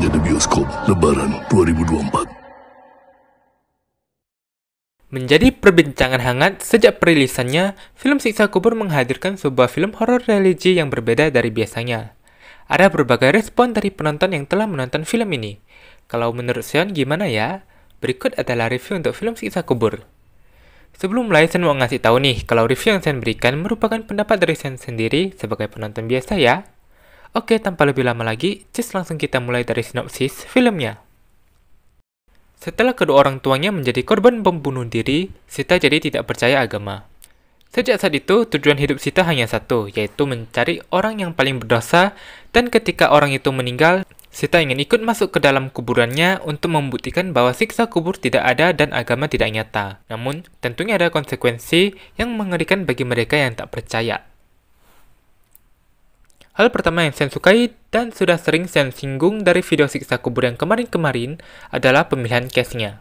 hanya di bioskop Lebaran 2024. Menjadi perbincangan hangat sejak perilisannya, film Siksa Kubur menghadirkan sebuah film horor religi yang berbeda dari biasanya. Ada berbagai respon dari penonton yang telah menonton film ini. Kalau menurut Sean gimana ya? Berikut adalah review untuk film Siksa Kubur. Sebelum mulai, Sean mau ngasih tahu nih, kalau review yang Sean berikan merupakan pendapat dari Sean sendiri sebagai penonton biasa ya. Oke, tanpa lebih lama lagi, just langsung kita mulai dari sinopsis filmnya. Setelah kedua orang tuanya menjadi korban bom bunuh diri, Sita jadi tidak percaya agama. Sejak saat itu, tujuan hidup Sita hanya satu, yaitu mencari orang yang paling berdosa, dan ketika orang itu meninggal, Sita ingin ikut masuk ke dalam kuburannya untuk membuktikan bahwa siksa kubur tidak ada dan agama tidak nyata. Namun, tentunya ada konsekuensi yang mengerikan bagi mereka yang tak percaya. Hal pertama yang saya sukai dan sudah sering saya singgung dari video siksa kubur yang kemarin-kemarin adalah pemilihan cast-nya.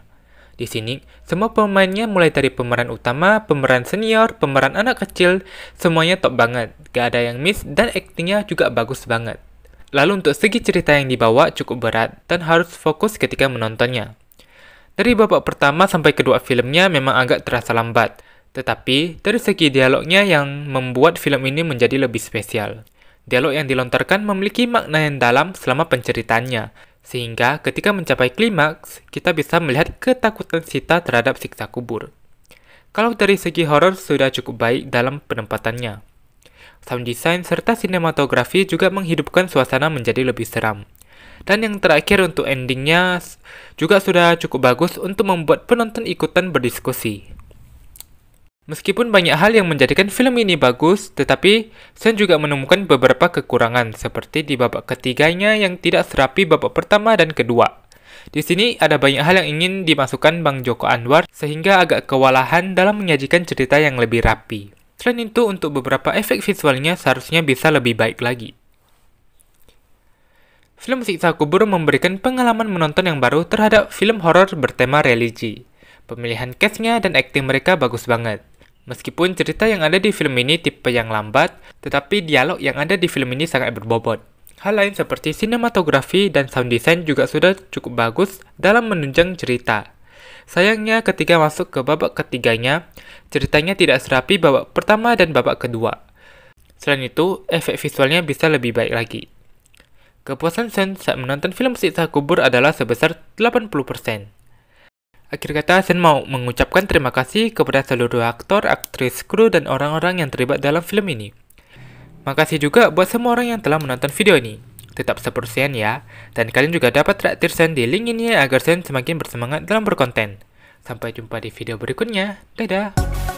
Di sini, semua pemainnya mulai dari pemeran utama, pemeran senior, pemeran anak kecil, semuanya top banget. Gak ada yang miss dan aktingnya juga bagus banget. Lalu untuk segi cerita yang dibawa cukup berat dan harus fokus ketika menontonnya. Dari babak pertama sampai kedua filmnya memang agak terasa lambat, tetapi dari segi dialognya yang membuat film ini menjadi lebih spesial. Dialog yang dilontarkan memiliki makna yang dalam selama penceritaannya, sehingga ketika mencapai klimaks, kita bisa melihat ketakutan Sita terhadap siksa kubur. Kalau dari segi horor sudah cukup baik dalam penempatannya. Sound design serta sinematografi juga menghidupkan suasana menjadi lebih seram. Dan yang terakhir untuk endingnya juga sudah cukup bagus untuk membuat penonton ikutan berdiskusi. Meskipun banyak hal yang menjadikan film ini bagus, tetapi saya juga menemukan beberapa kekurangan, seperti di babak ketiganya yang tidak serapi babak pertama dan kedua. Di sini ada banyak hal yang ingin dimasukkan Bang Joko Anwar, sehingga agak kewalahan dalam menyajikan cerita yang lebih rapi. Selain itu, untuk beberapa efek visualnya seharusnya bisa lebih baik lagi. Film Siksa Kubur memberikan pengalaman menonton yang baru terhadap film horor bertema religi. Pemilihan cast-nya dan akting mereka bagus banget. Meskipun cerita yang ada di film ini tipe yang lambat, tetapi dialog yang ada di film ini sangat berbobot. Hal lain seperti sinematografi dan sound design juga sudah cukup bagus dalam menunjang cerita. Sayangnya ketika masuk ke babak ketiganya, ceritanya tidak serapi babak pertama dan babak kedua. Selain itu, efek visualnya bisa lebih baik lagi. Kepuasan Sen saat menonton film Siksa Kubur adalah sebesar 80%. Akhir kata, Sen mau mengucapkan terima kasih kepada seluruh aktor, aktris, kru, dan orang-orang yang terlibat dalam film ini. Makasih juga buat semua orang yang telah menonton video ini. Tetap support Sen ya, dan kalian juga dapat traktir Sen di link ini agar Sen semakin bersemangat dalam berkonten. Sampai jumpa di video berikutnya. Dadah!